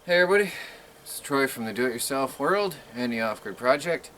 Hey everybody, it's Troy from the Do-It-Yourself World and the Off-Grid Project.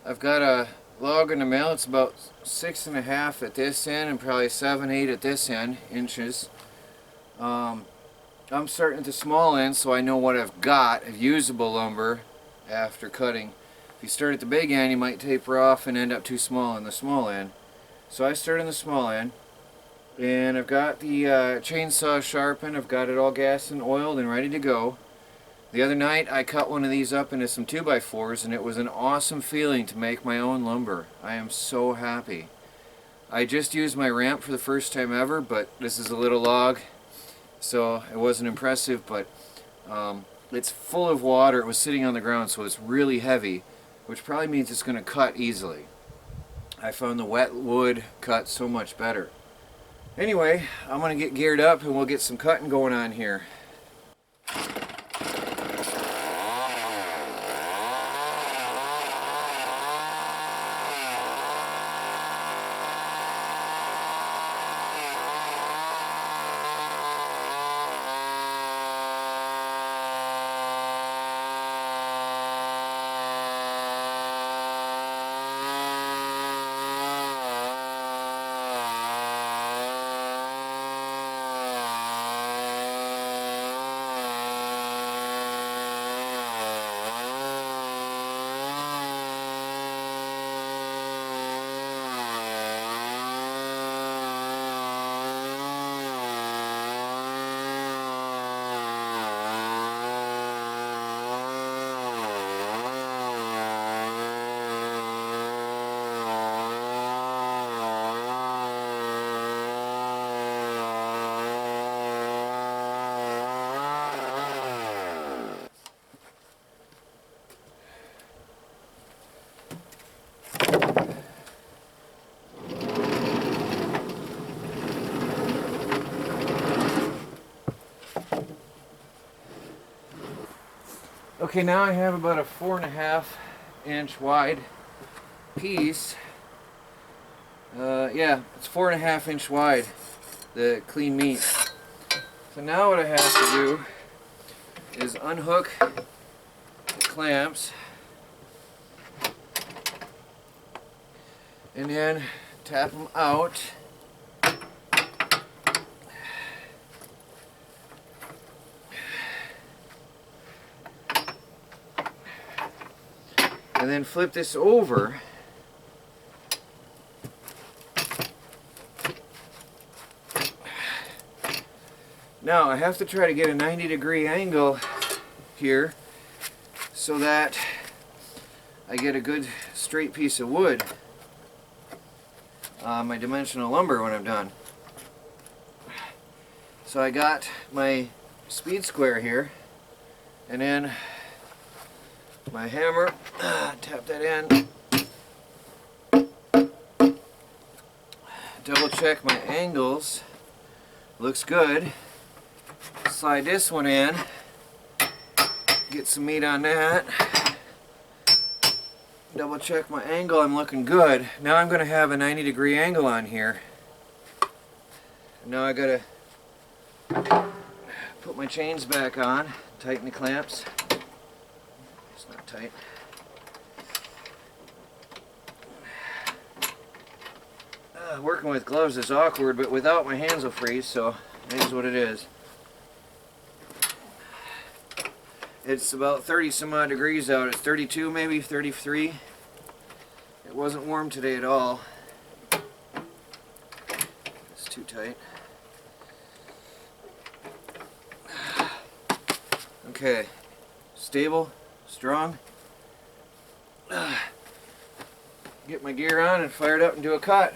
I've got a log in the mail. It's about 6.5 at this end and probably 7-8 at this end, inches. I'm starting at the small end so I know what I've got of usable lumber after cutting. If you start at the big end, you might taper off and end up too small in the small end. So I start in the small end. And I've got the chainsaw sharpened. I've got it all gassed and oiled and ready to go. The other night I cut one of these up into some 2x4s and it was an awesome feeling to make my own lumber. I am so happy. I just used my ramp for the first time ever, but this is a little log, so it wasn't impressive, but it's full of water. It was sitting on the ground, so it's really heavy, which probably means it's going to cut easily. I found the wet wood cut so much better. Anyway, I'm going to get geared up and we'll get some cutting going on here. Okay, now I have about a 4.5-inch wide piece. Yeah, it's 4.5-inch wide, the clean meat. So now what I have to do is unhook the clamps and then tap them out. And then flip this over. Now I have to try to get a 90-degree angle here so that I get a good straight piece of wood on my dimensional lumber when I'm done. So I got my speed square here, and then my hammer, tap that in, double check my angles, looks good, slide this one in, get some meat on that, double check my angle, I'm looking good. Now I'm going to have a 90-degree angle on here. Now I got to put my chains back on, tighten the clamps. It's not tight. Working with gloves is awkward, but without my hands will freeze, so it is what it is. It's about 30 some odd degrees out. It's 32 maybe, 33. It wasn't warm today at all. It's too tight. Okay, stable, strong. Get my gear on and fire it up and do a cut.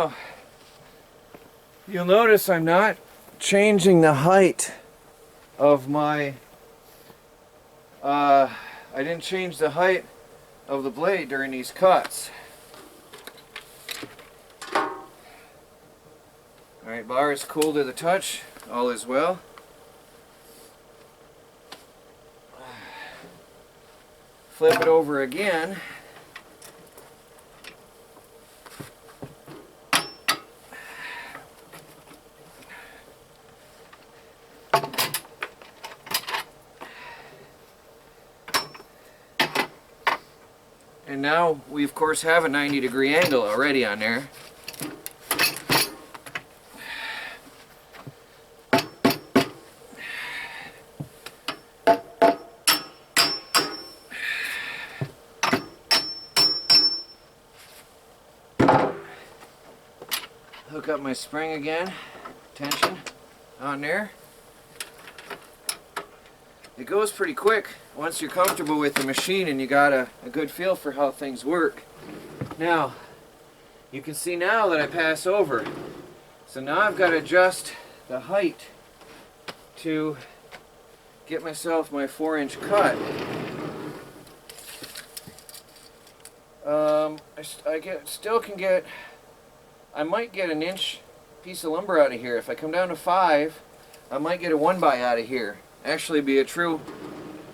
Now, you'll notice I'm not changing the height of my, I didn't change the height of the blade during these cuts. Alright, bar is cool to the touch, all is well. Flip it over again. And now we of course have a 90-degree angle already on there. Hook up my spring again, tension on there. It goes pretty quick once you're comfortable with the machine and you got a good feel for how things work. Now, you can see now that I pass over. So now I've got to adjust the height to get myself my 4-inch cut. I might get an inch piece of lumber out of here. If I come down to 5, I might get a 1x out of here. Actually be a true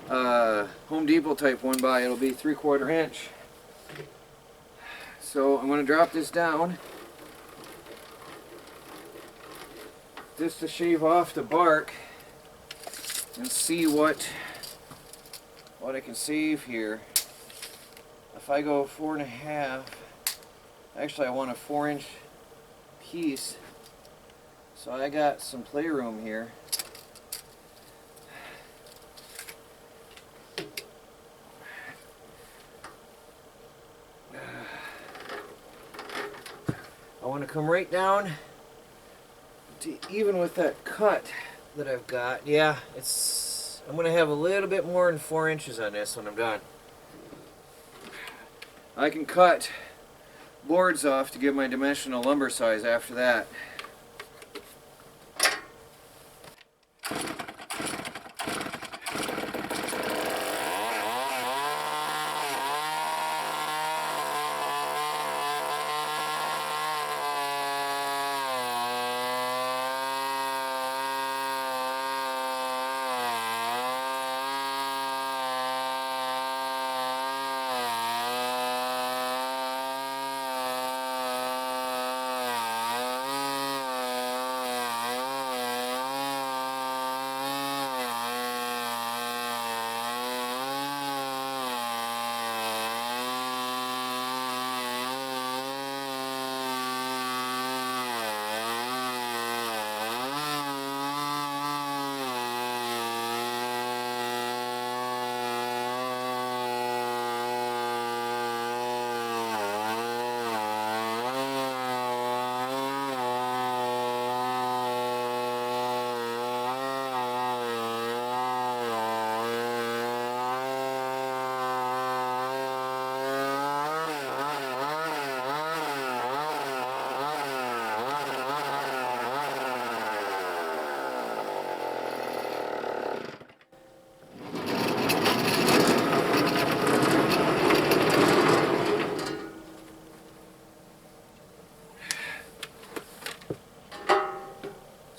Home Depot type 1x. It'll be 3/4 inch. So I'm going to drop this down just to shave off the bark and see what I can save here. If I go 4.5, actually I want a 4-inch piece, so I got some playroom here. I want to come right down to even with that cut that I've got. Yeah, I'm going to have a little bit more than 4 inches on this when I'm done. I can cut boards off to give my dimensional lumber size after that.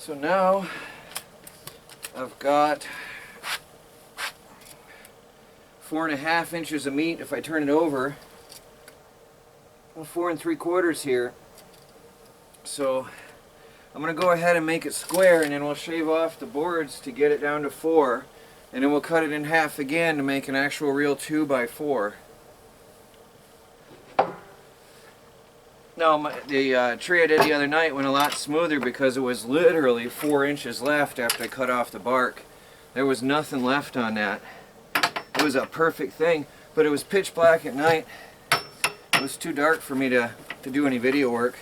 So now I've got 4.5 inches of meat. If I turn it over, 4 3/4 here. So I'm going to go ahead and make it square, and then we'll shave off the boards to get it down to 4, and then we'll cut it in half again to make an actual real 2x4. Now, the tree I did the other night went a lot smoother because it was literally 4 inches left after I cut off the bark. There was nothing left on that. It was a perfect thing, but it was pitch black at night. It was too dark for me to do any video work.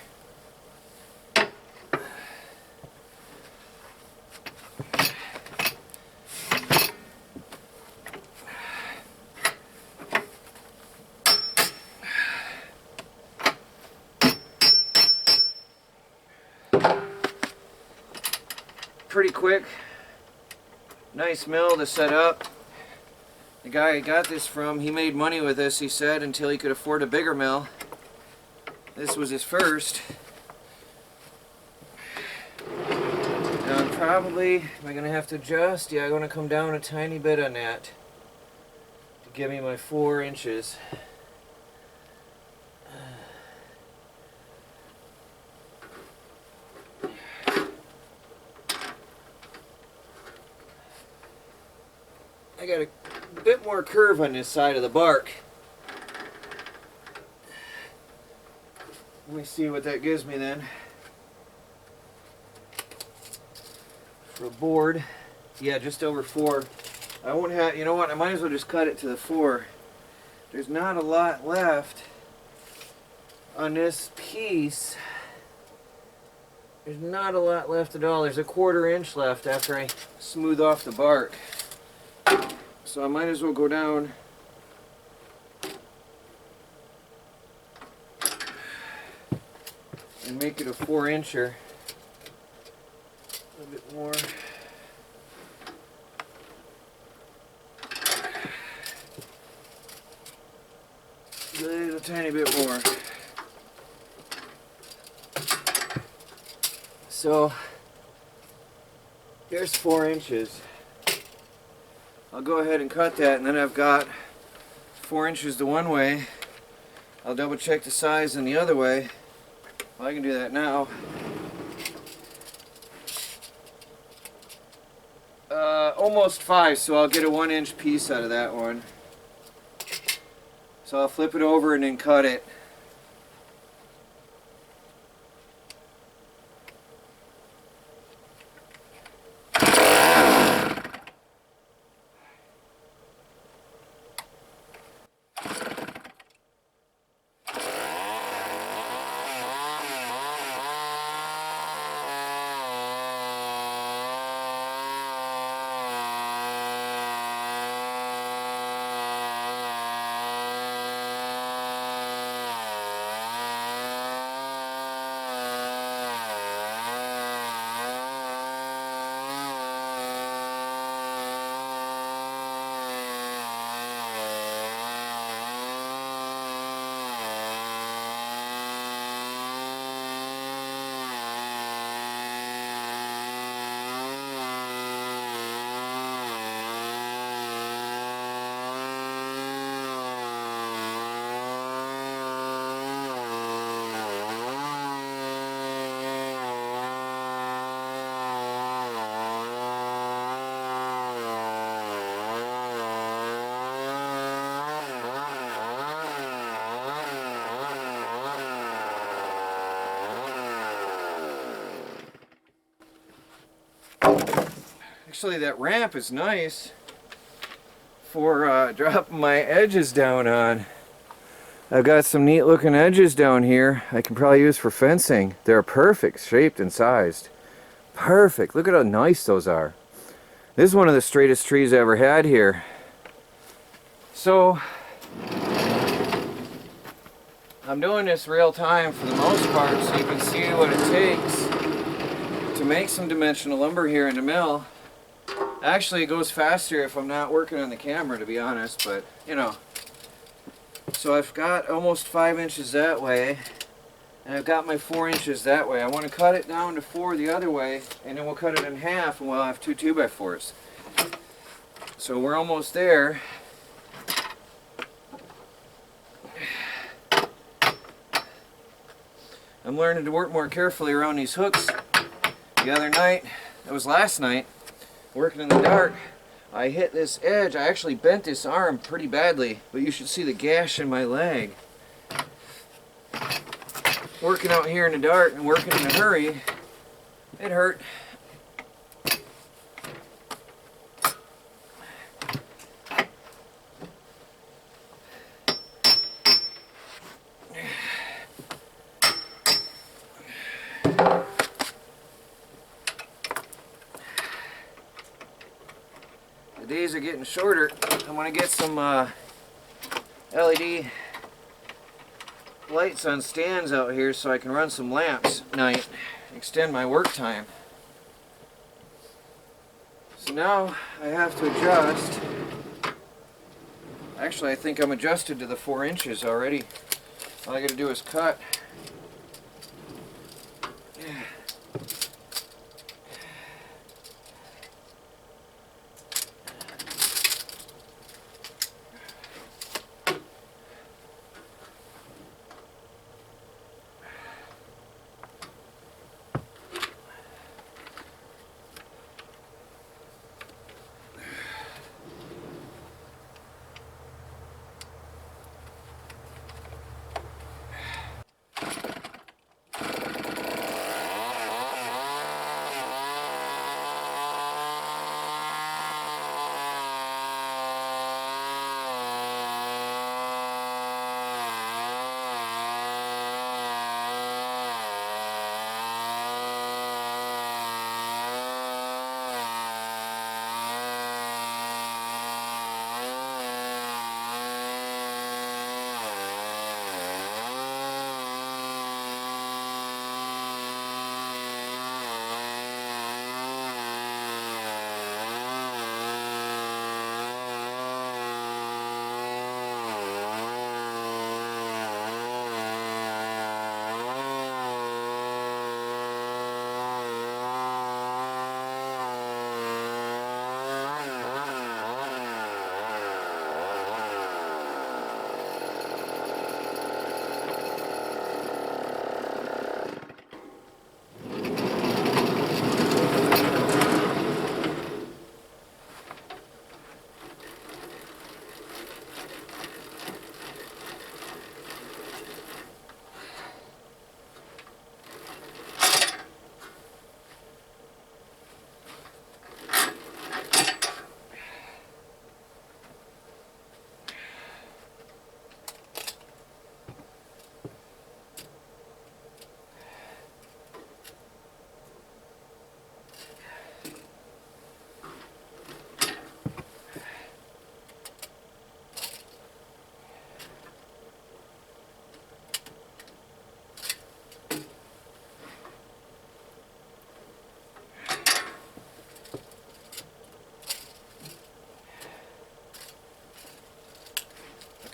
Pretty quick, nice mill to set up. The guy I got this from, he made money with this, he said, until he could afford a bigger mill. This was his first. Now I'm probably, am I going to have to adjust? Yeah, I'm going to come down a tiny bit on that to give me my 4 inches. I got a bit more curve on this side of the bark. Let me see what that gives me then. For a board, yeah, just over 4. I won't have, you know what, I might as well just cut it to the 4. There's not a lot left on this piece. There's not a lot left at all. There's a 1/4 inch left after I smooth off the bark. So I might as well go down and make it a 4-incher. A little bit more. A little tiny bit more. So there's 4 inches. I'll go ahead and cut that, and then I've got 4 inches the one way. I'll double check the size in the other way. Well, I can do that now. Almost 5, so I'll get a 1-inch piece out of that one. So I'll flip it over and then cut it. Actually, that ramp is nice for dropping my edges down on. I've got some neat looking edges down here I can probably use for fencing. They're perfect shaped and sized. Perfect. Look at how nice those are. This is one of the straightest trees I ever had here. So I'm doing this real time for the most part so you can see what it takes to make some dimensional lumber here in the mill. Actually, it goes faster if I'm not working on the camera, to be honest, but you know. So I've got almost 5 inches that way, and I've got my 4 inches that way. I want to cut it down to 4 the other way, and then we'll cut it in half, and we'll have 2 2x4s. So we're almost there. I'm learning to work more carefully around these hooks. The other night, it was last night, working in the dark, I hit this edge. I actually bent this arm pretty badly, but you should see the gash in my leg. Working out here in the dark and working in a hurry, it hurt. Days are getting shorter. I'm going to get some LED lights on stands out here so I can run some lamps at night. extend my work time. So now I have to adjust. Actually, I think I'm adjusted to the 4 inches already. All I gotta do is cut.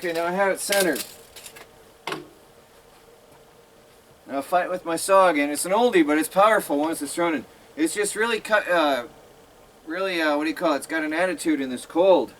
Okay, now I have it centered. Now I'll fight with my saw again. It's an oldie, but it's powerful once it's running. It's just really what do you call it? It's got an attitude in this cold.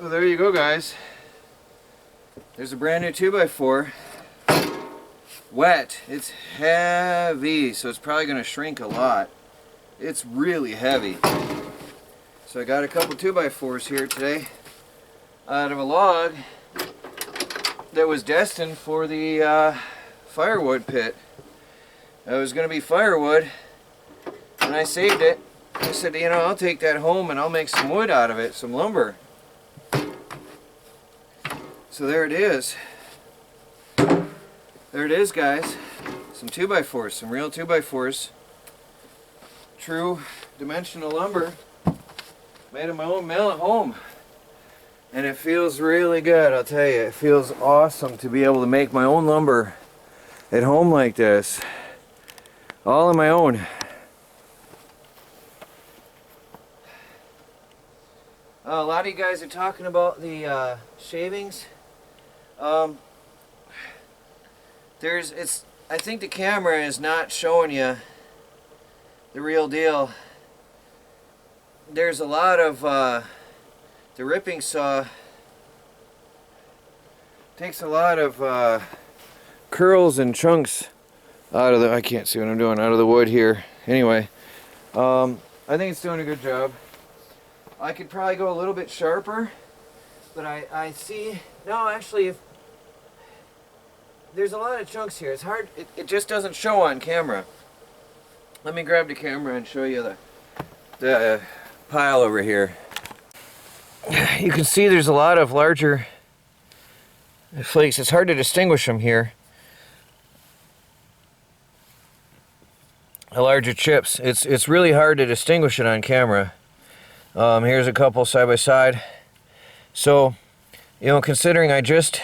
Well, there you go, guys. There's a brand new 2x4. Wet. It's heavy, so it's probably going to shrink a lot. It's really heavy. So I got a couple 2x4s here today out of a log that was destined for the firewood pit. It was going to be firewood, and I saved it. I said, you know, I'll take that home and I'll make some wood out of it, some lumber. So there it is. There it is, guys. Some 2x4s, some real 2x4s. True dimensional lumber. Made in my own mill at home. And it feels really good, I'll tell you. It feels awesome to be able to make my own lumber at home like this. All on my own. A lot of you guys are talking about the shavings. I think the camera is not showing you the real deal. There's a lot of the ripping saw takes a lot of curls and chunks out of the, I can't see what I'm doing, out of the wood here. Anyway, I think it's doing a good job. I could probably go a little bit sharper, but I see, no, actually, if there's a lot of chunks here. It's hard, it just doesn't show on camera. Let me grab the camera and show you the pile over here. You can see there's a lot of larger flakes. It's hard to distinguish them here. The larger chips. It's really hard to distinguish it on camera. Here's a couple side by side. So, you know, considering I just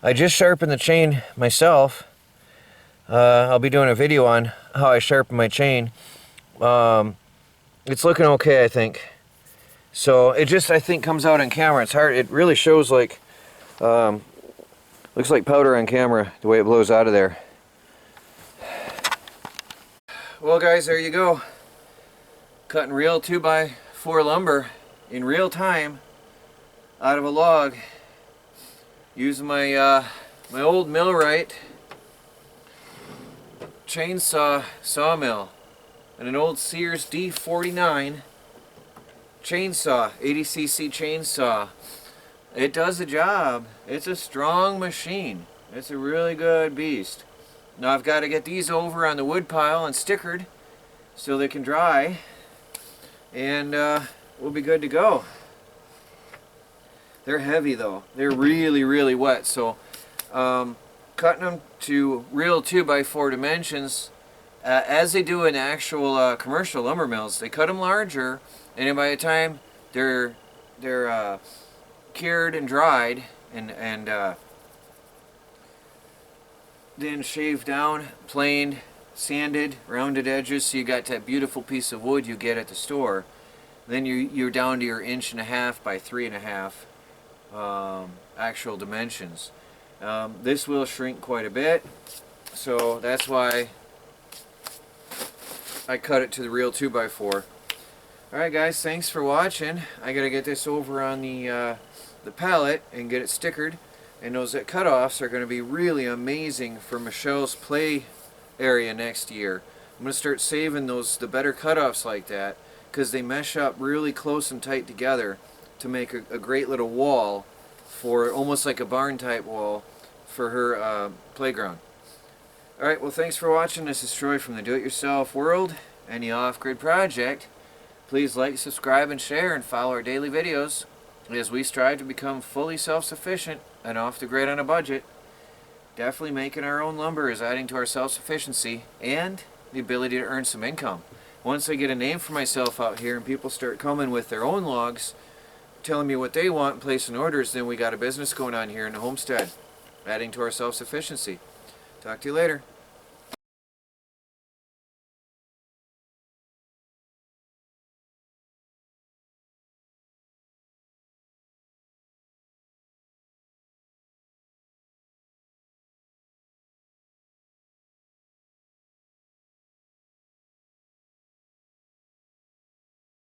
sharpened the chain myself. I'll be doing a video on how I sharpen my chain. It's looking okay, I think. So it just, I think, comes out on camera. It's hard. It really shows like, looks like powder on camera the way it blows out of there. Well, guys, there you go. Cutting real 2x4 lumber in real time out of a log using my my old mil-rite chainsaw sawmill and an old Sears D49 chainsaw, 80cc chainsaw. It does the job. It's a strong machine. It's a really good beast. Now I've got to get these over on the wood pile and stickered so they can dry, and we'll be good to go. They're heavy though. They're really, really wet. So cutting them to real 2x4 dimensions, as they do in actual commercial lumber mills. They cut them larger, and then by the time they're cured and dried and then shaved down, planed, sanded, rounded edges, so you got that beautiful piece of wood you get at the store. Then you're down to your 1.5 by 3.5 actual dimensions. This will shrink quite a bit, so that's why I cut it to the real 2x4. Alright guys, thanks for watching. I gotta get this over on the pallet and get it stickered. And those cutoffs are going to be really amazing for Michelle's play area next year. I'm going to start saving the better cutoffs like that, because they mesh up really close and tight together to make a great little wall, for almost like a barn type wall for her playground. Alright, well, thanks for watching. This is Troy from the Do-It-Yourself World and the Off-Grid Project. Please like, subscribe, and share, and follow our daily videos as we strive to become fully self-sufficient and off the grid on a budget. Definitely making our own lumber is adding to our self-sufficiency and the ability to earn some income. Once I get a name for myself out here and people start coming with their own logs, telling me what they want and placing orders, then we got a business going on here in the homestead, adding to our self-sufficiency. Talk to you later.